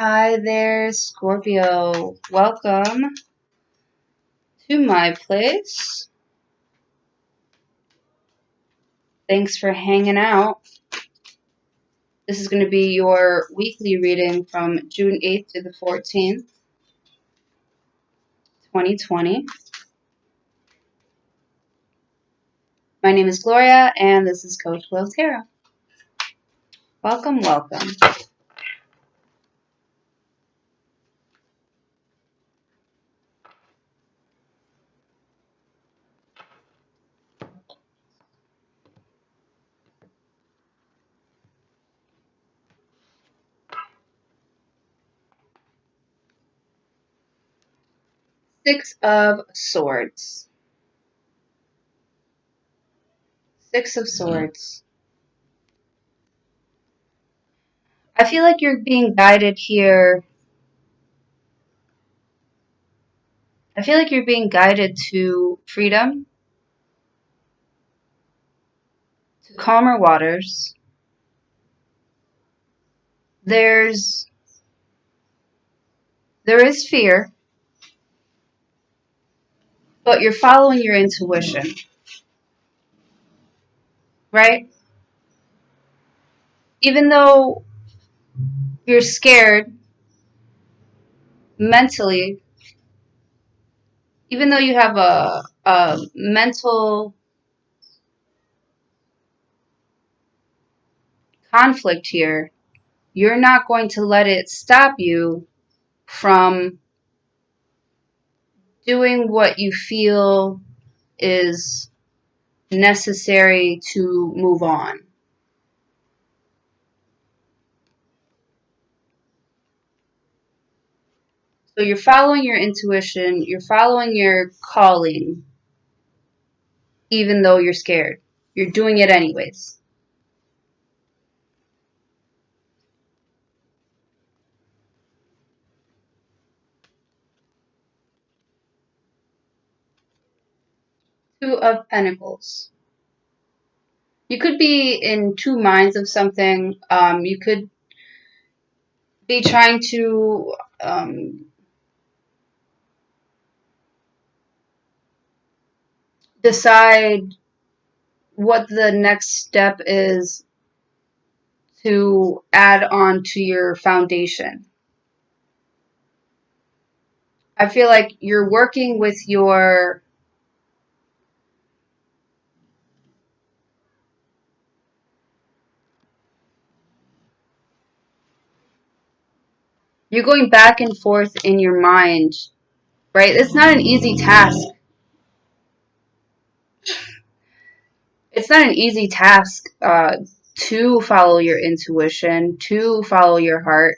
Hi there, Scorpio. Welcome to my place. Thanks for hanging out. This is going to be your weekly reading from June 8th to the 14th, 2020. My name is Gloria, and this is Coach Glow Tarot. Welcome, welcome. Six of Swords. Six of Swords. I feel like you're being guided here. I feel like you're being guided to freedom, to calmer waters. There is fear, but you're following your intuition, right? Even though you're scared mentally, even though you have a mental conflict here, you're not going to let it stop you from doing what you feel is necessary to move on. So you're following your intuition, you're following your calling, even though you're scared. You're doing it anyways. Two of Pentacles. You could be in two minds of something. You could be trying to decide what the next step is to add on to your foundation. I feel like you're working with your you're going back and forth in your mind, right? It's not an easy task. It's not an easy task to follow your intuition, to follow your heart.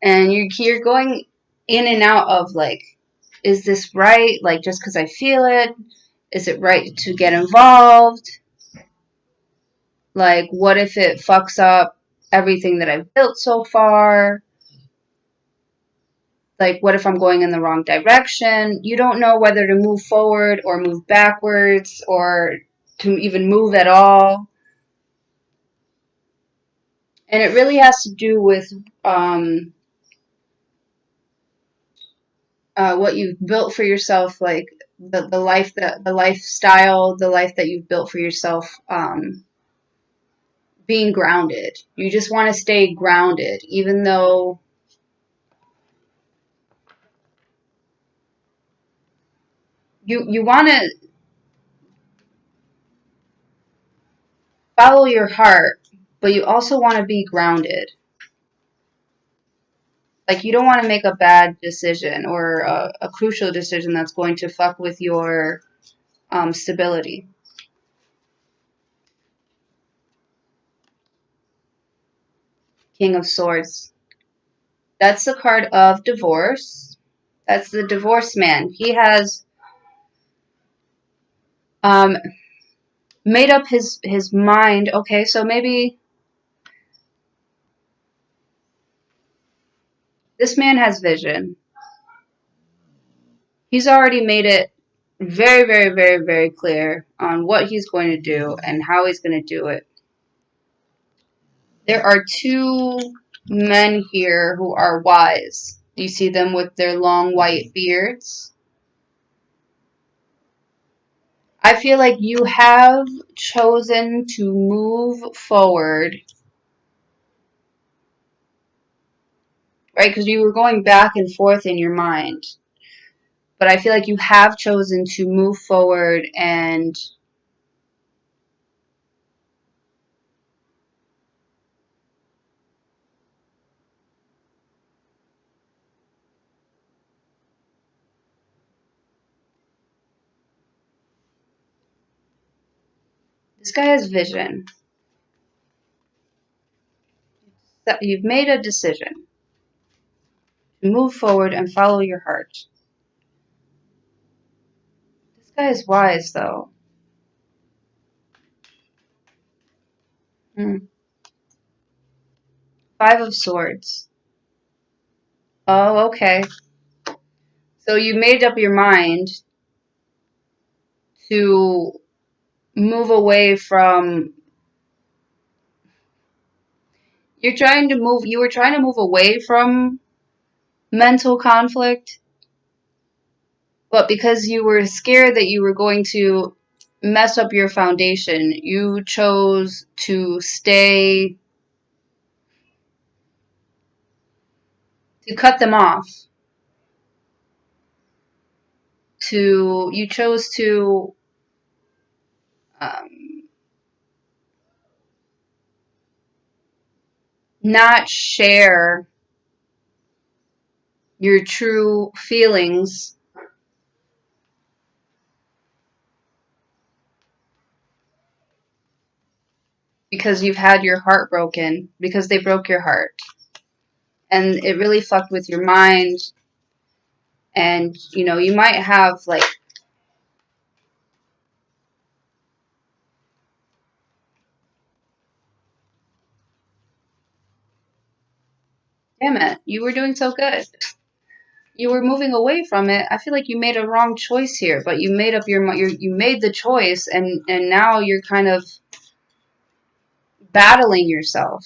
And you're going in and out of like, is this right? Like, just because I feel it, is it right to get involved? Like, what if it fucks up everything that I've built so far? Like, what if I'm going in the wrong direction? You don't know whether to move forward or move backwards or to even move at all. And it really has to do with what you've built for yourself, like the lifestyle, the life that you've built for yourself, being grounded. You just want to stay grounded, even though you want to follow your heart, but you also want to be grounded. Like, you don't want to make a bad decision or a crucial decision that's going to fuck with your stability. King of Swords. That's the card of divorce. That's the divorce man. He has made up his mind. Okay, so maybe this man has vision. He's already made it very, very, very, very clear on what he's going to do and how he's going to do it. There are two men here who are wise. Do you see them with their long white beards? I feel like you have chosen to move forward, right? Because you were going back and forth in your mind. But I feel like you have chosen to move forward, and this guy has vision. You've made a decision to move forward and follow your heart. This guy is wise, though. Hmm. Five of Swords. Oh, okay. So you made up your mind to move away from. You were trying to move away from mental conflict, but because you were scared that you were going to mess up your foundation, you chose to stay, to cut them off. You chose to not share your true feelings because you've had your heart broken, because they broke your heart. And it really fucked with your mind. And, you might have, like, damn it, you were doing so good. You were moving away from it. I feel like you made a wrong choice here, but you made up you made the choice, and now you're kind of battling yourself.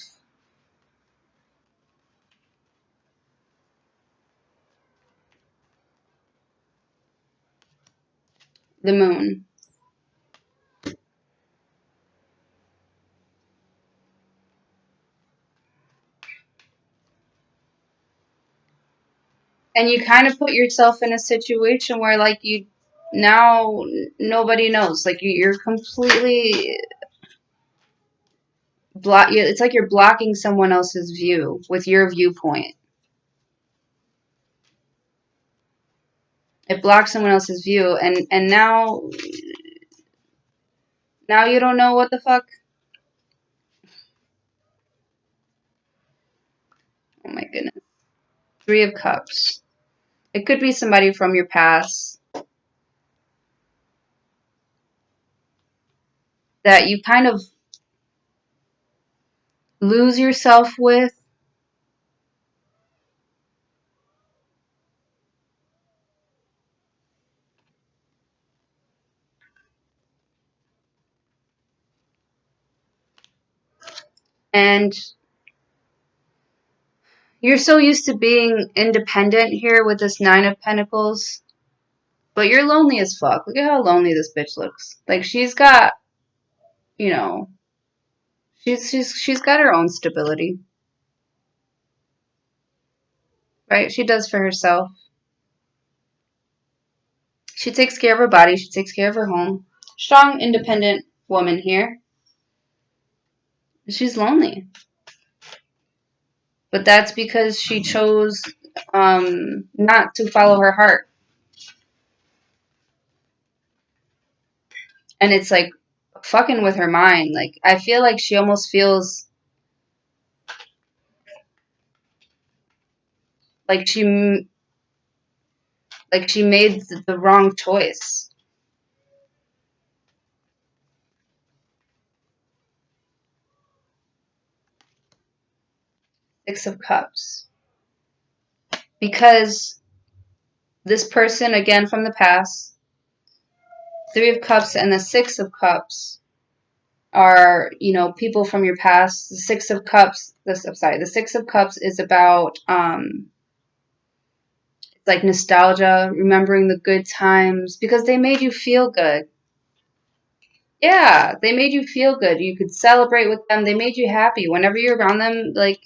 The moon. And you kind of put yourself in a situation where, like, now nobody knows. Like, you're completely it's like you're blocking someone else's view with your viewpoint. It blocks someone else's view, and now you don't know what the fuck. Oh my goodness. Three of Cups. It could be somebody from your past that you kind of lose yourself with. And you're so used to being independent here with this Nine of Pentacles. But you're lonely as fuck. Look at how lonely this bitch looks. Like, she's got, you know, she's got her own stability. Right? She does for herself. She takes care of her body. She takes care of her home. Strong, independent woman here. She's lonely. But that's because she chose not to follow her heart. And it's like fucking with her mind. Like, I feel like she almost feels like she made the wrong choice. Six of Cups. Because this person, again from the past, Three of Cups and the Six of Cups, are, people from your past. The Six of Cups, the Six of Cups is about it's like nostalgia, remembering the good times because they made you feel good. Yeah, they made you feel good. You could celebrate with them. They made you happy. Whenever you're around them, like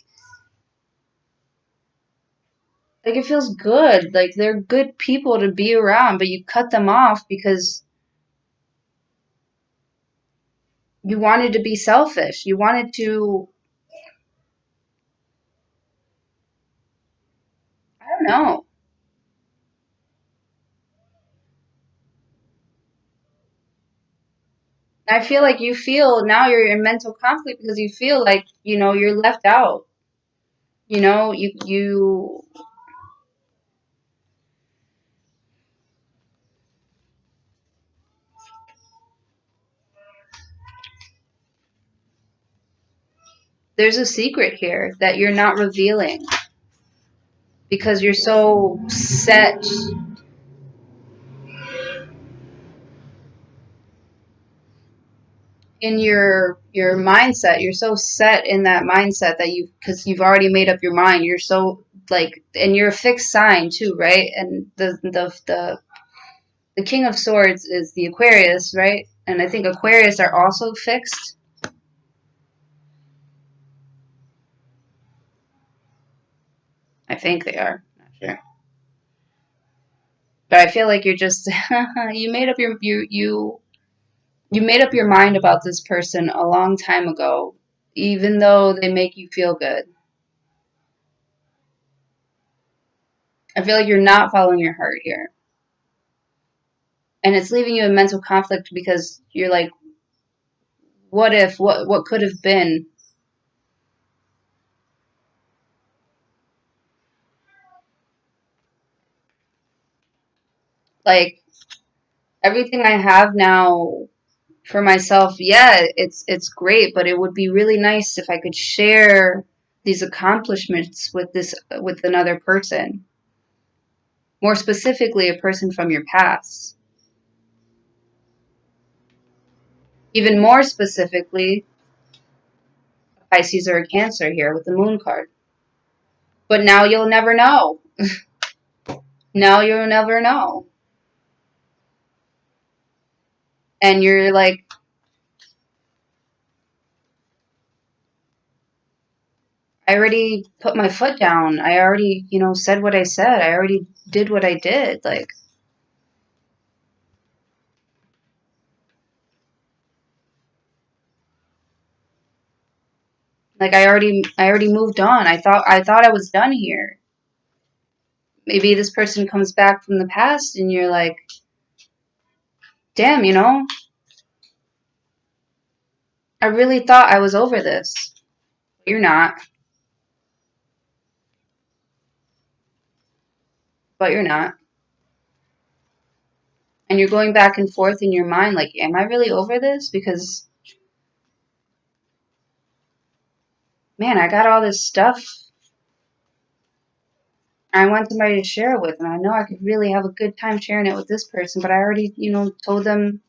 it feels good. Like they're good people to be around, but you cut them off because you wanted to be selfish. You wanted to, I don't know. I feel like you feel now you're in mental conflict because you feel like, you're left out. You there's a secret here that you're not revealing because you're so set in your mindset. You're so set in that mindset that because you've already made up your mind. You're so like, and you're a fixed sign too, right? And the King of Swords is the Aquarius, right? And I think Aquarius are also fixed. I think they are. Not sure. But I feel like you're just you made up you made up your mind about this person a long time ago, even though they make you feel good. I feel like you're not following your heart here. And it's leaving you in mental conflict because you're like, what if, what could have been? Like everything I have now for myself, yeah, it's great, but it would be really nice if I could share these accomplishments with another person. More specifically, a person from your past. Even more specifically, Pisces or a Cancer here with the Moon card. But now you'll never know. Now you'll never know. And you're like, I already put my foot down. I already, said what I said. I already did what I did. Like I already moved on. I thought I was done here. Maybe this person comes back from the past and you're like, damn, I really thought I was over this. You're not, but you're not. And you're going back and forth in your mind like, am I really over this? Because man, I got all this stuff I want somebody to share it with, and I know I could really have a good time sharing it with this person, but I already, told them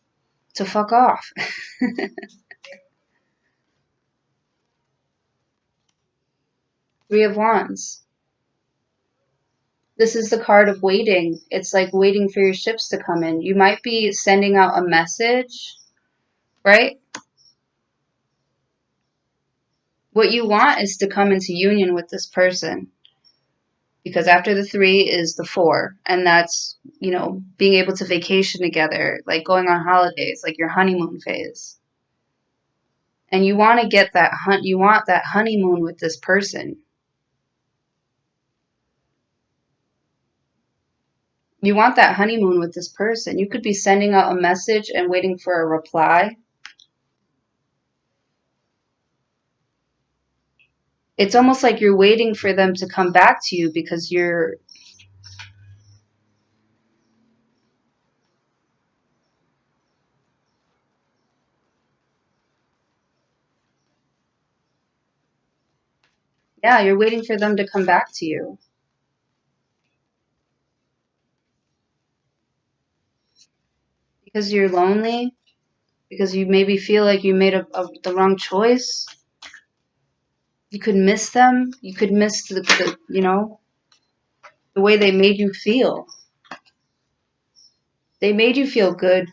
to fuck off. Three of Wands. This is the card of waiting. It's like waiting for your ships to come in. You might be sending out a message, right? What you want is to come into union with this person. Because after the three is the four, and that's, being able to vacation together, like going on holidays, like your honeymoon phase. And you want to get you want that honeymoon with this person. You want that honeymoon with this person. You could be sending out a message and waiting for a reply. It's almost like you're waiting for them to come back to you because yeah, you're waiting for them to come back to you because you're lonely, because you maybe feel like you made the wrong choice. You could miss them. You could miss the the way they made you feel. They made you feel good.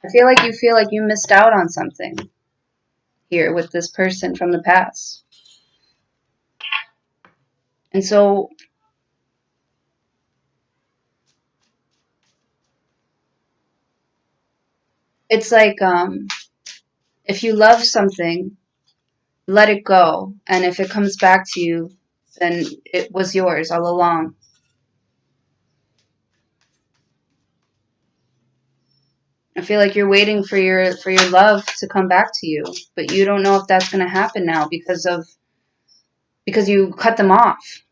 I feel like you missed out on something here with this person from the past. And so it's like if you love something, let it go. And if it comes back to you, then it was yours all along. I feel like you're waiting for your love to come back to you, but you don't know if that's going to happen now because you cut them off.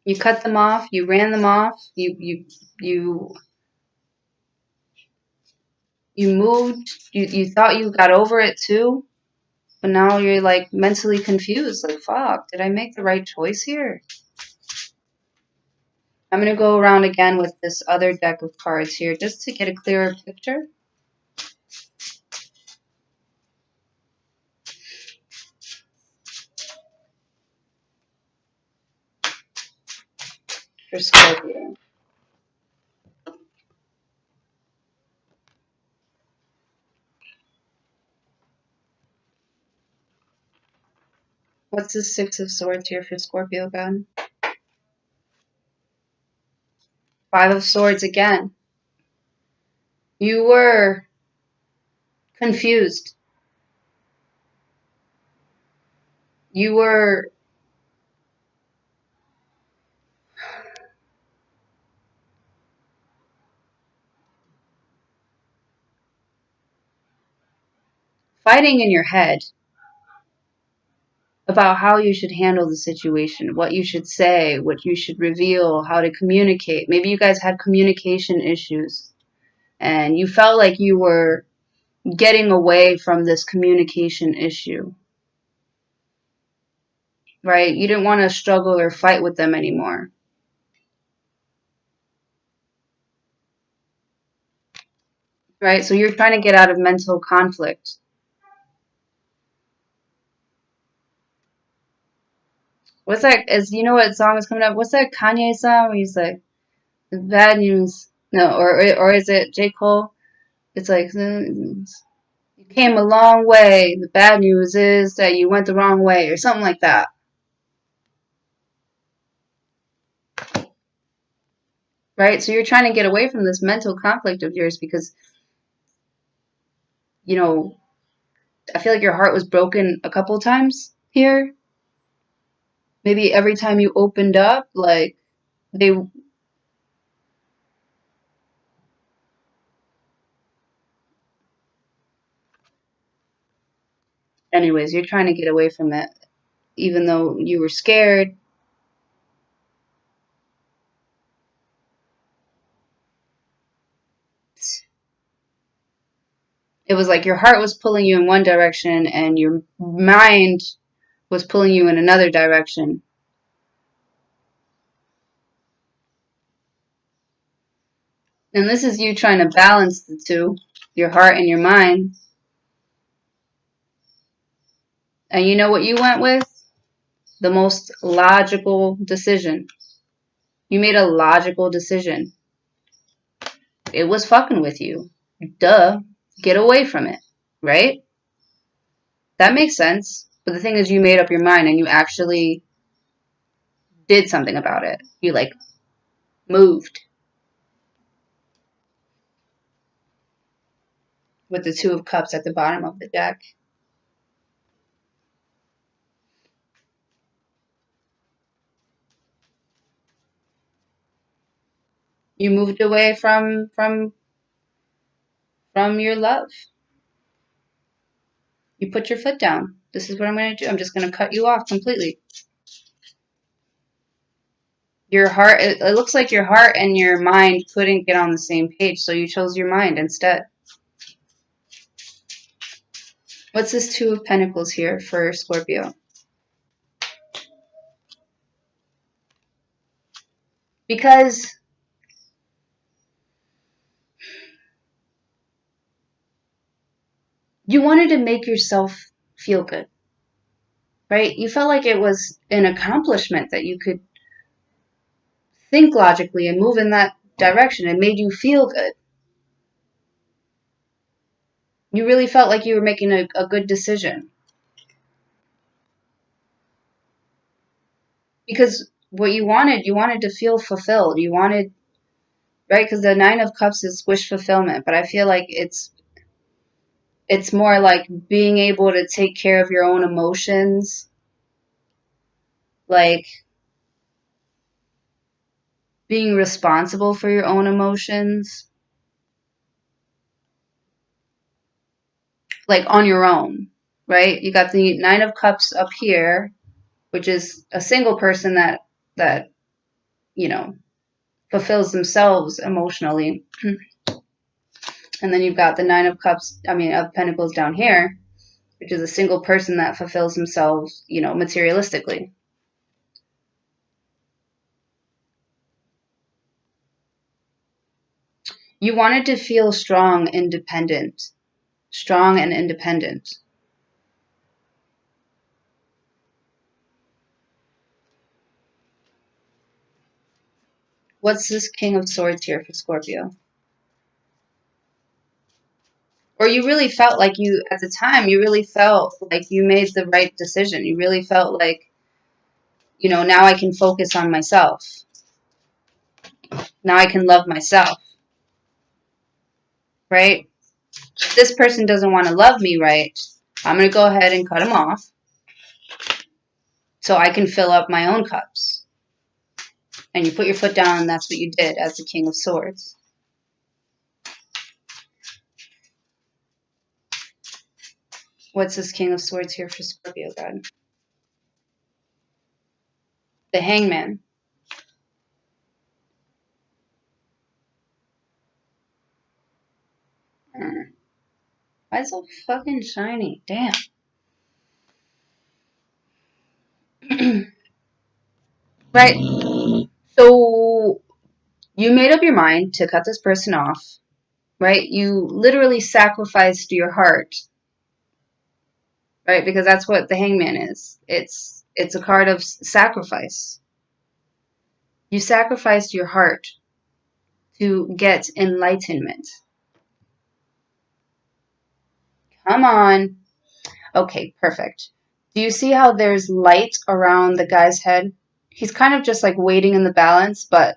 You cut them off, you ran them off, you you moved, you thought you got over it too, but now you're like mentally confused, like fuck, did I make the right choice here? I'm going to go around again with this other deck of cards here just to get a clearer picture. For Scorpio. What's the Six of Swords here for Scorpio, God? Five of Swords again. You were confused. You were fighting in your head about how you should handle the situation, what you should say, what you should reveal, how to communicate. Maybe you guys had communication issues and you felt like you were getting away from this communication issue, right? You didn't want to struggle or fight with them anymore. Right? So you're trying to get out of mental conflict. What's that? Is you know what song is coming up? What's that Kanye song where he's like, "Bad news"? No, or is it J. Cole? It's like you came a long way. The bad news is that you went the wrong way, or something like that. Right? So you're trying to get away from this mental conflict of yours because you know I feel like your heart was broken a couple times here. Maybe every time you opened up, like they. Anyways, you're trying to get away from it, even though you were scared. It was like your heart was pulling you in one direction and your mind was pulling you in another direction. And this is you trying to balance the two, your heart and your mind. And you know what you went with? The most logical decision. You made a logical decision. It was fucking with you. Duh. Get away from it. Right? That makes sense. But the thing is, you made up your mind and you actually did something about it. You like moved with the Two of Cups at the bottom of the deck. You moved away from your love. You put your foot down. This is what I'm going to do. I'm just going to cut you off completely. Your heart, it looks like your heart and your mind couldn't get on the same page, so you chose your mind instead. What's this Two of Pentacles here for Scorpio? Because you wanted to make yourself feel good, right? You felt like it was an accomplishment that you could think logically and move in that direction. It made you feel good. You really felt like you were making a good decision. Because what you wanted to feel fulfilled. You wanted, right? Because the Nine of Cups is wish fulfillment, but I feel like it's more like being able to take care of your own emotions, like being responsible for your own emotions, like on your own, right? You got the Nine of Cups up here, which is a single person that you know fulfills themselves emotionally. And then you've got the Nine of Cups, of Pentacles down here, which is a single person that fulfills themselves, materialistically. You wanted to feel strong and independent. What's this King of Swords here for Scorpio? Or you really felt like at the time, you really felt like you made the right decision. You really felt like, now I can focus on myself. Now I can love myself, right? If this person doesn't want to love me right, I'm going to go ahead and cut them off so I can fill up my own cups. And you put your foot down, and that's what you did as the King of Swords. What's this King of Swords here for Scorpio, God? The Hangman. Why is it so fucking shiny? Damn. Right. So you made up your mind to cut this person off, right? You literally sacrificed your heart, right? Because that's what the Hangman is. It's a card of sacrifice. You sacrificed your heart to get enlightenment. Come on. Okay, perfect. Do you see how there's light around the guy's head? He's kind of just like waiting in the balance, but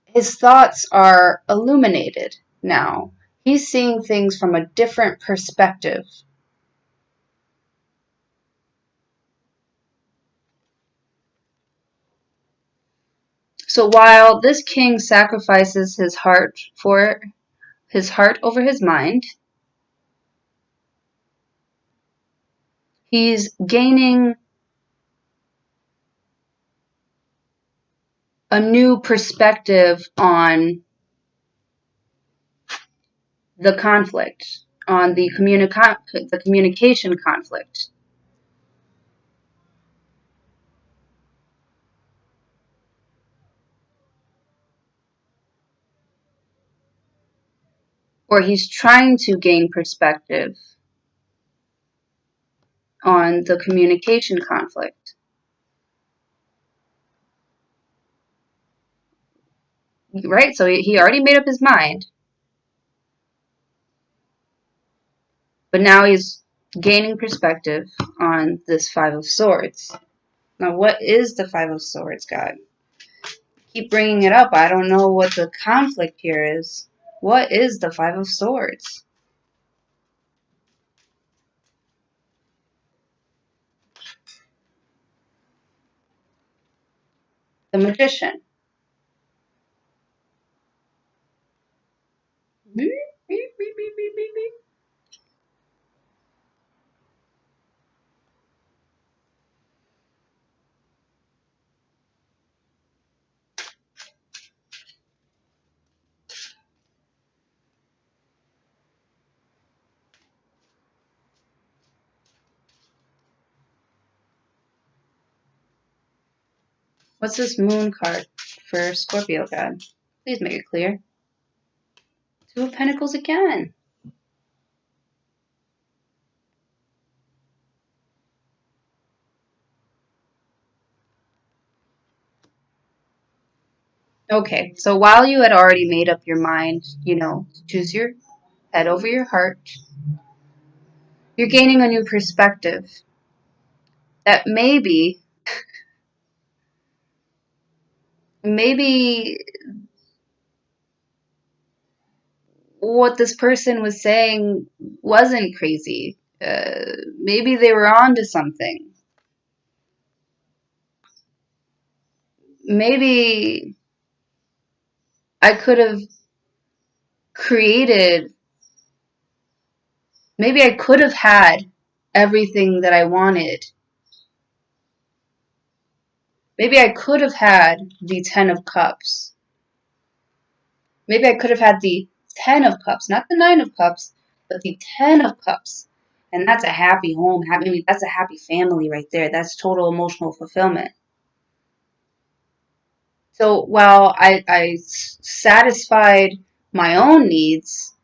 his thoughts are illuminated now. He's seeing things from a different perspective. So while this king sacrifices his heart over his mind, he's gaining a new perspective on the conflict, on the communication conflict. Or he's trying to gain perspective on the communication conflict. Right? So he already made up his mind. But now he's gaining perspective on this Five of Swords. Now, what is the Five of Swords, God? Keep bringing it up. I don't know what the conflict here is. What is the Five of Swords? The Magician. Beep, beep, beep, beep, beep, beep. What's this moon card for Scorpio, God? Please make it clear. Two of Pentacles again. Okay, so while you had already made up your mind, to choose your head over your heart, you're gaining a new perspective that maybe what this person was saying wasn't crazy. Maybe they were onto something. Maybe I could have created, maybe I could have had everything that I wanted. Maybe I could have had the 10 of Cups. Maybe I could have had the 10 of Cups, not the 9 of Cups, but the 10 of Cups. And that's a happy home. That's a happy family right there. That's total emotional fulfillment. So while I satisfied my own needs,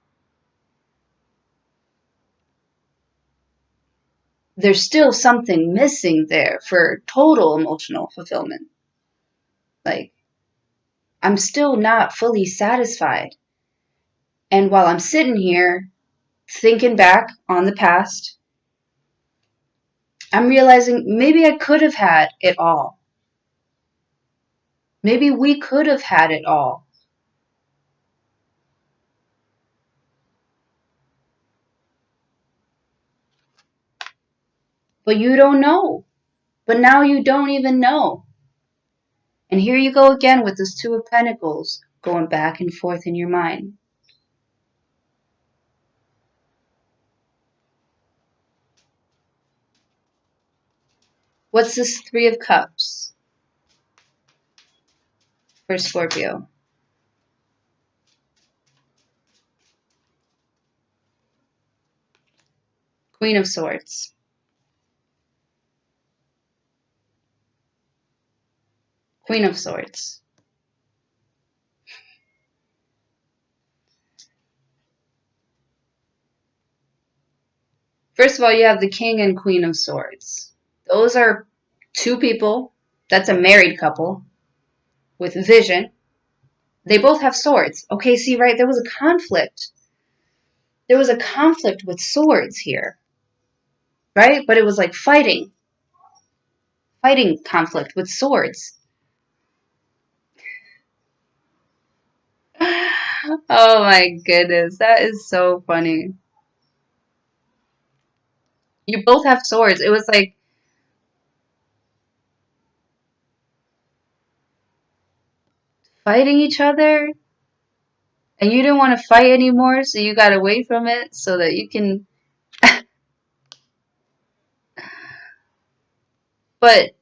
there's still something missing there for total emotional fulfillment. Like, I'm still not fully satisfied. And while I'm sitting here thinking back on the past, I'm realizing maybe I could have had it all. Maybe we could have had it all. But you don't know. But now you don't even know. And here you go again with this Two of Pentacles going back and forth in your mind. What's this Three of Cups for Scorpio? Queen of Swords. Queen of Swords. First of all, you have the King and Queen of Swords. Those are two people. That's a married couple with vision. They both have swords. Okay, see, right? There was a conflict. There was a conflict with swords here, right? But it was like fighting conflict with swords. Oh my goodness, that is so funny. You both have swords. It was like fighting each other, and you didn't want to fight anymore, so you got away from it so that you can. But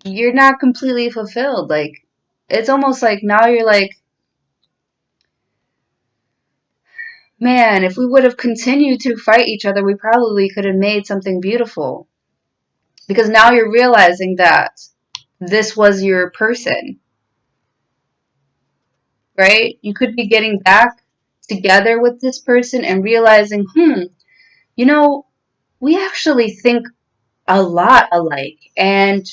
you're not completely fulfilled. Like, it's almost like now you're like, man, if we would have continued to fight each other, we probably could have made something beautiful. Because now you're realizing that this was your person, right? You could be getting back together with this person and realizing, you know, we actually think a lot alike, and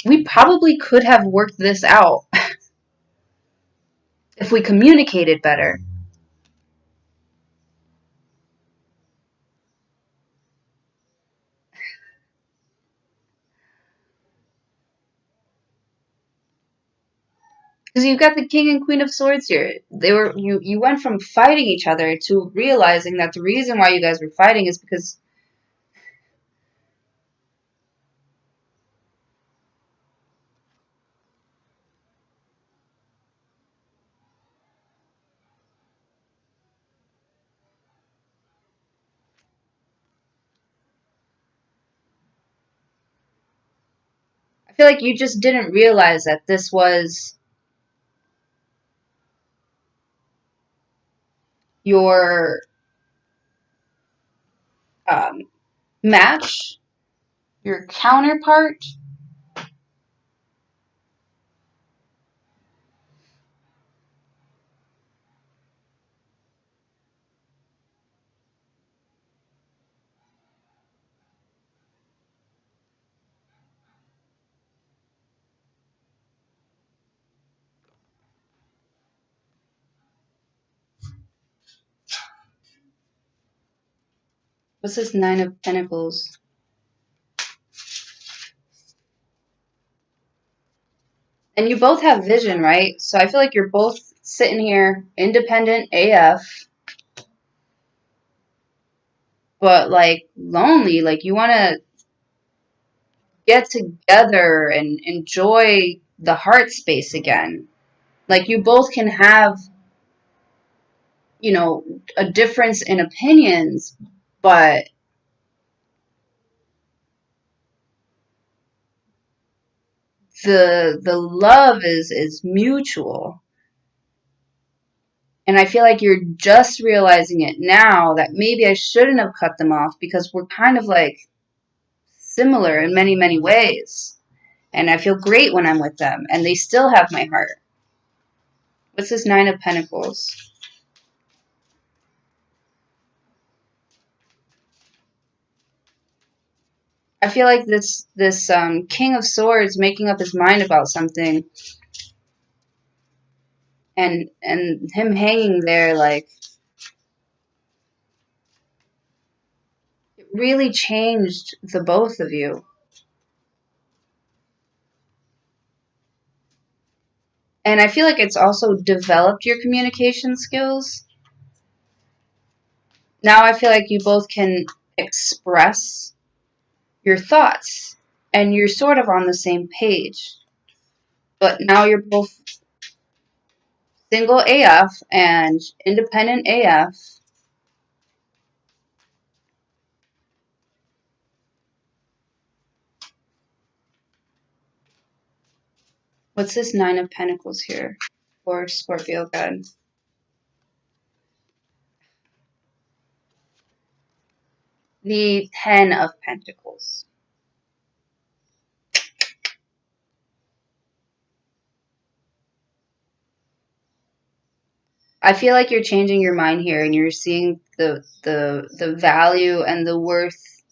we probably could have worked this out if we communicated better. Because you've got the King and Queen of Swords here. You went from fighting each other to realizing that the reason why you guys were fighting is because I feel like you just didn't realize that this was your match, your counterpart, What's this Nine of Pentacles? And you both have vision, right? So I feel like you're both sitting here, independent AF, but like lonely. Like you want to get together and enjoy the heart space again. Like you both can have, you know, a difference in opinions, but the love is mutual. And I feel like you're just realizing it now that maybe I shouldn't have cut them off because we're kind of like similar in many, many ways. And I feel great when I'm with them and they still have my heart. What's this Nine of Pentacles? I feel like this King of Swords making up his mind about something and him hanging there like it really changed the both of you. And I feel like it's also developed your communication skills. Now I feel like you both can express your thoughts and you're sort of on the same page. But now you're both single AF and independent AF. What's this Nine of Pentacles here for Scorpio God? The Ten of Pentacles. I feel like you're changing your mind here and you're seeing the value and the worth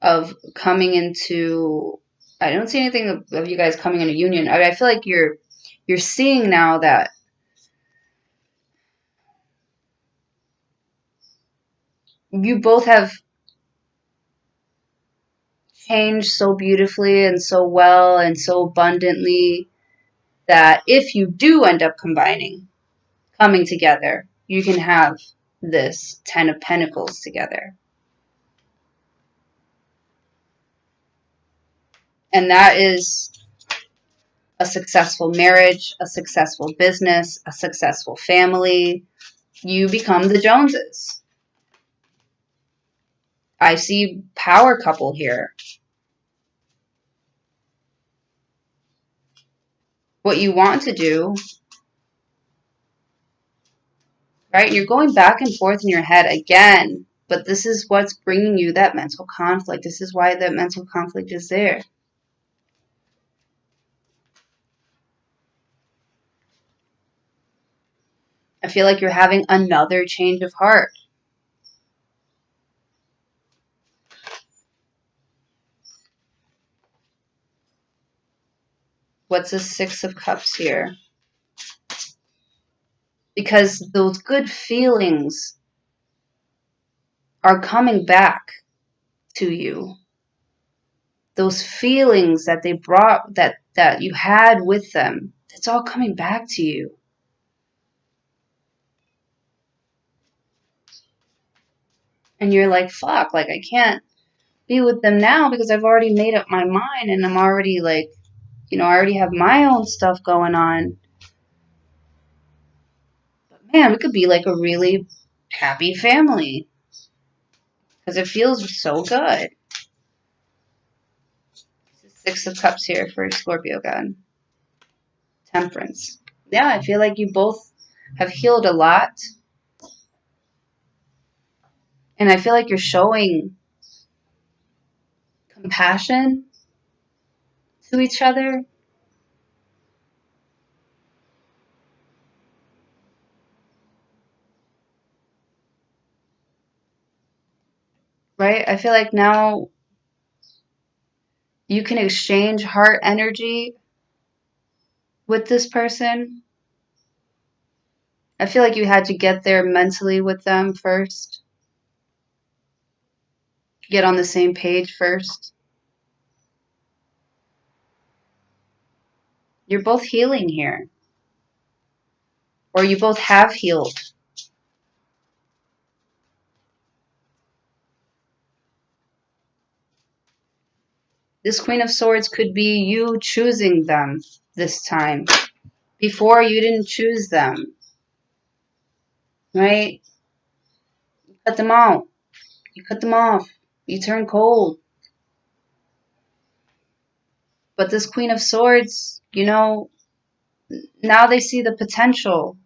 of coming into I don't see anything of you guys coming into union. I feel like you're seeing now that you both have changed so beautifully and so well and so abundantly that if you do end up coming together, you can have this Ten of Pentacles together. And that is a successful marriage, a successful business, a successful family. You become the Joneses. I see power couple here. What you want to do, right? You're going back and forth in your head again, but this is what's bringing you that mental conflict. This is why that mental conflict is there. I feel like you're having another change of heart. What's the Six of Cups here? Because those good feelings are coming back to you. Those feelings that they brought, that you had with them, it's all coming back to you. And you're like, fuck, like I can't be with them now because I've already made up my mind and I'm already like, you know, I already have my own stuff going on. But man, we could be like a really happy family because it feels so good. Six of Cups here for Scorpio God. Temperance. Yeah, I feel like you both have healed a lot. And I feel like you're showing compassion to each other. Right? I feel like now you can exchange heart energy with this person. I feel like you had to get there mentally with them first. Get on the same page first. You're both healing here. Or you both have healed. This Queen of Swords could be you choosing them this time. Before, you didn't choose them. Right? You cut them out. You cut them off. You turn cold. But this Queen of Swords, you know, now they see the potential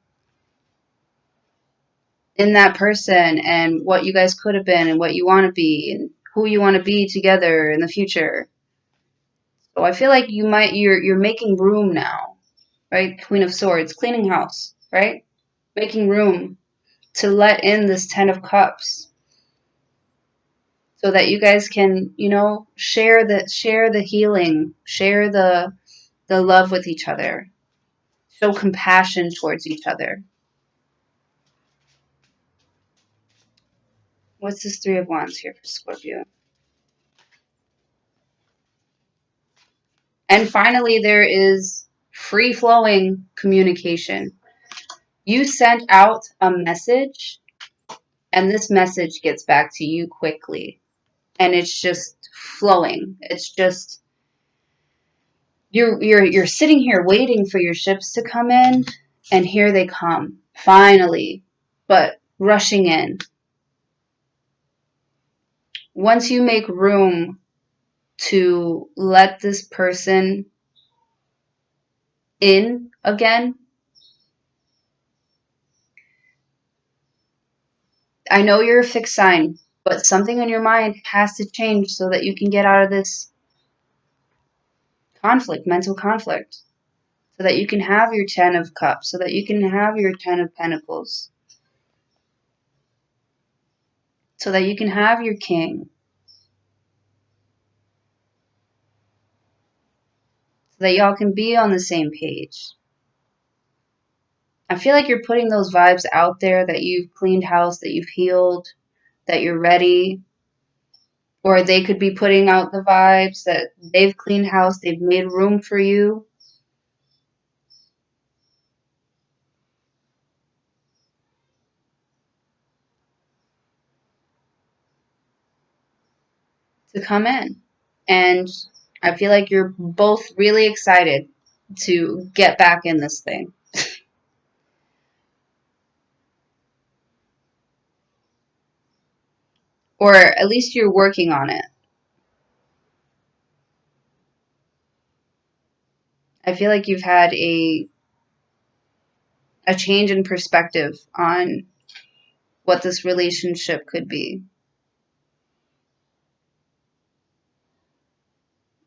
in that person and what you guys could have been and what you want to be and who you want to be together in the future. So I feel like you're making room now, right? Queen of Swords, cleaning house, right? Making room to let in this 10 of Cups so that you guys can, you know, share the healing, share the love with each other, show compassion towards each other. What's this 3 of Wands here for Scorpio? And finally, there is free-flowing communication. You sent out a message, and this message gets back to you quickly. And it's just flowing. It's just you're sitting here waiting for your ships to come in, and here they come, finally, but rushing in. Once you make room to let this person in again, I know you're a fixed sign, but something in your mind has to change so that you can get out of this conflict, mental conflict, so that you can have your 10 of Cups, so that you can have your 10 of Pentacles, so that you can have your King, so that y'all can be on the same page. I feel like you're putting those vibes out there that you've cleaned house, that you've healed, that you're ready. Or they could be putting out the vibes that they've cleaned house, they've made room for you. To come in. And I feel like you're both really excited to get back in this thing. Or at least you're working on it. I feel like you've had a change in perspective on what this relationship could be.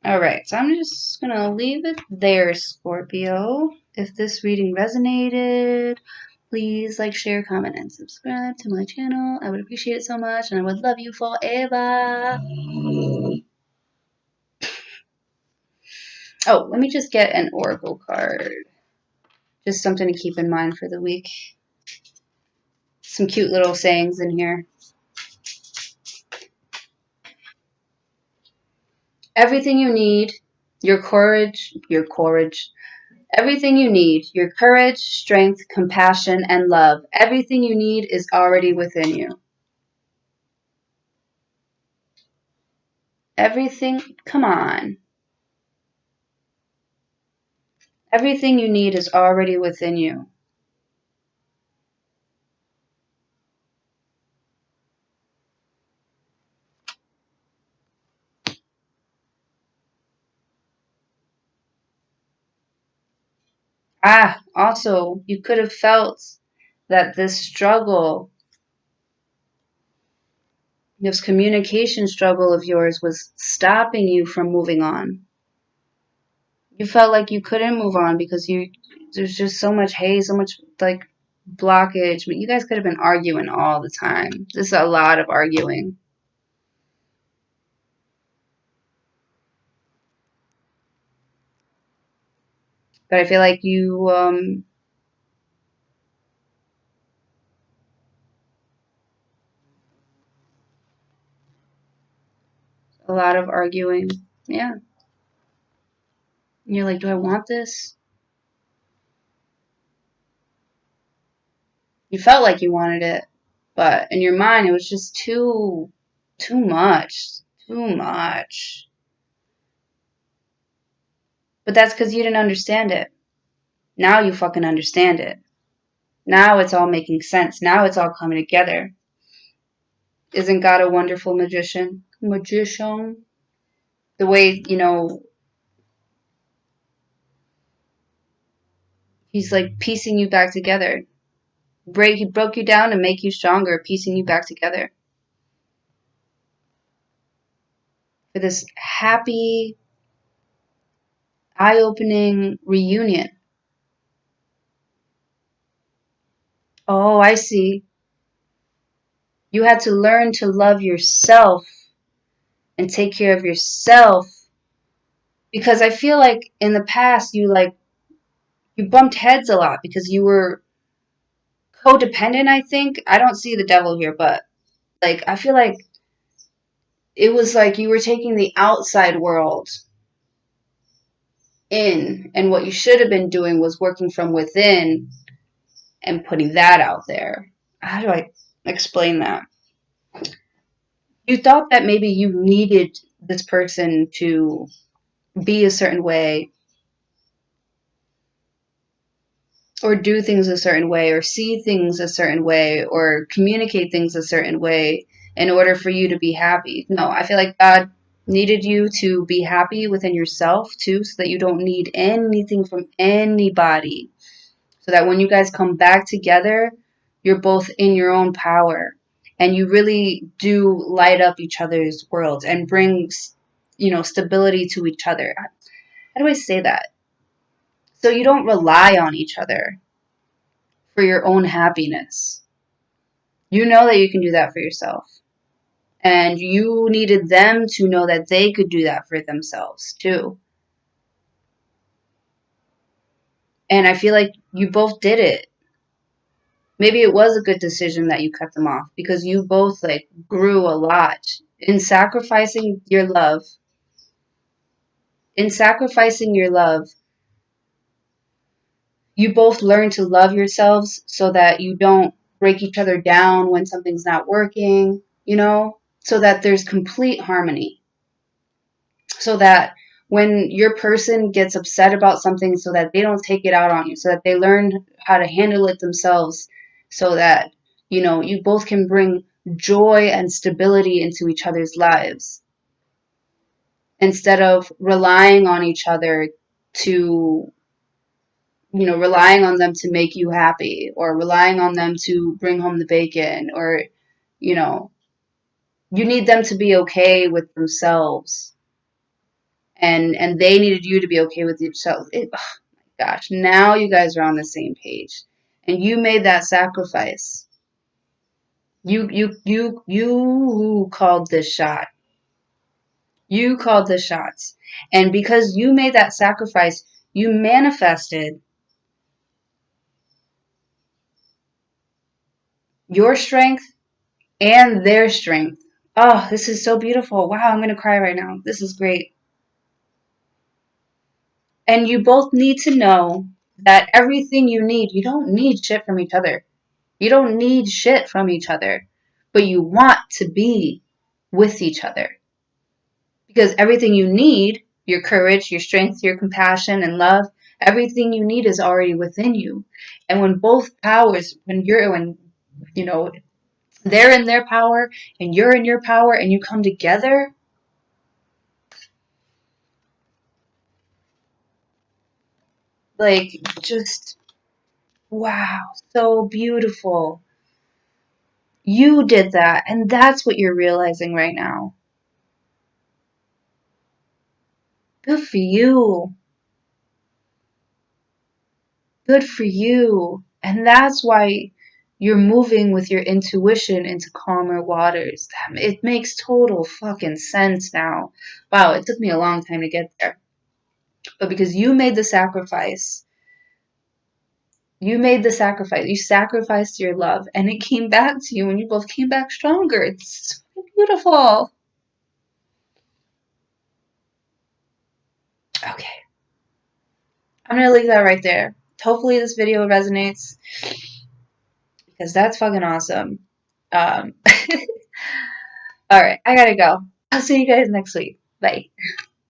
Alright, so I'm just going to leave it there, Scorpio. If this reading resonated, please like, share, comment, and subscribe to my channel. I would appreciate it so much, and I would love you forever. Oh, let me just get an oracle card. Just something to keep in mind for the week. Some cute little sayings in here. Everything you need, your courage, everything you need, your courage, strength, compassion, and love, everything you need is already within you. Everything, come on. Everything you need is already within you. Also, you could have felt that this struggle, this communication struggle of yours was stopping you from moving on. You felt like you couldn't move on because there's just so much hate, so much like blockage. But you guys could have been arguing all the time. This is a lot of arguing. But I feel like A lot of arguing. Yeah. And you're like, do I want this? You felt like you wanted it, but in your mind it was just too much. Too much. But that's because you didn't understand it. Now you fucking understand it. Now it's all making sense. Now it's all coming together. Isn't God a wonderful magician? Magician? The way, he's like piecing you back together. He broke you down to make you stronger, piecing you back together. For this happy, eye-opening reunion. Oh, I see. You had to learn to love yourself and take care of yourself. Because I feel like in the past you bumped heads a lot because you were codependent, I think. I don't see the devil here, but like I feel like it was like you were taking the outside world in, and what you should have been doing was working from within and putting that out there. How do I explain that? You thought that maybe you needed this person to be a certain way or do things a certain way or see things a certain way or communicate things a certain way in order for you to be happy. No, I feel like God needed you to be happy within yourself too, so that you don't need anything from anybody. So that when you guys come back together, you're both in your own power and you really do light up each other's worlds and bring, stability to each other. How do I say that? So you don't rely on each other for your own happiness. You know that you can do that for yourself. And you needed them to know that they could do that for themselves too. And I feel like you both did it. Maybe it was a good decision that you cut them off because you both like grew a lot in sacrificing your love. In sacrificing your love, you both learn to love yourselves so that you don't break each other down when something's not working, so that there's complete harmony. So that when your person gets upset about something, so that they don't take it out on you, so that they learn how to handle it themselves, so that you both can bring joy and stability into each other's lives instead of relying on each other to relying on them to make you happy or relying on them to bring home the bacon or you know you need them to be okay with themselves and they needed you to be okay with yourself. Oh my gosh, now you guys are on the same page and you made that sacrifice. You called this shot. You called the shots. And because you made that sacrifice, you manifested your strength and their strength. Oh, this is so beautiful. Wow, I'm going to cry right now. This is great. And you both need to know that everything you need, you don't need shit from each other. You don't need shit from each other, but you want to be with each other. Because everything you need, your courage, your strength, your compassion, and love, everything you need is already within you. And when both powers, when they're in their power and you're in your power and you come together, like just wow, so beautiful. You did that, and that's what you're realizing right now. Good for you. Good for you. And that's why you're moving with your intuition into calmer waters. It makes total fucking sense now. Wow, it took me a long time to get there. But because you made the sacrifice, you sacrificed your love, and it came back to you, and you both came back stronger. It's so beautiful. Okay. I'm going to leave that right there. Hopefully this video resonates because that's fucking awesome. All right. I got to go. I'll see you guys next week. Bye.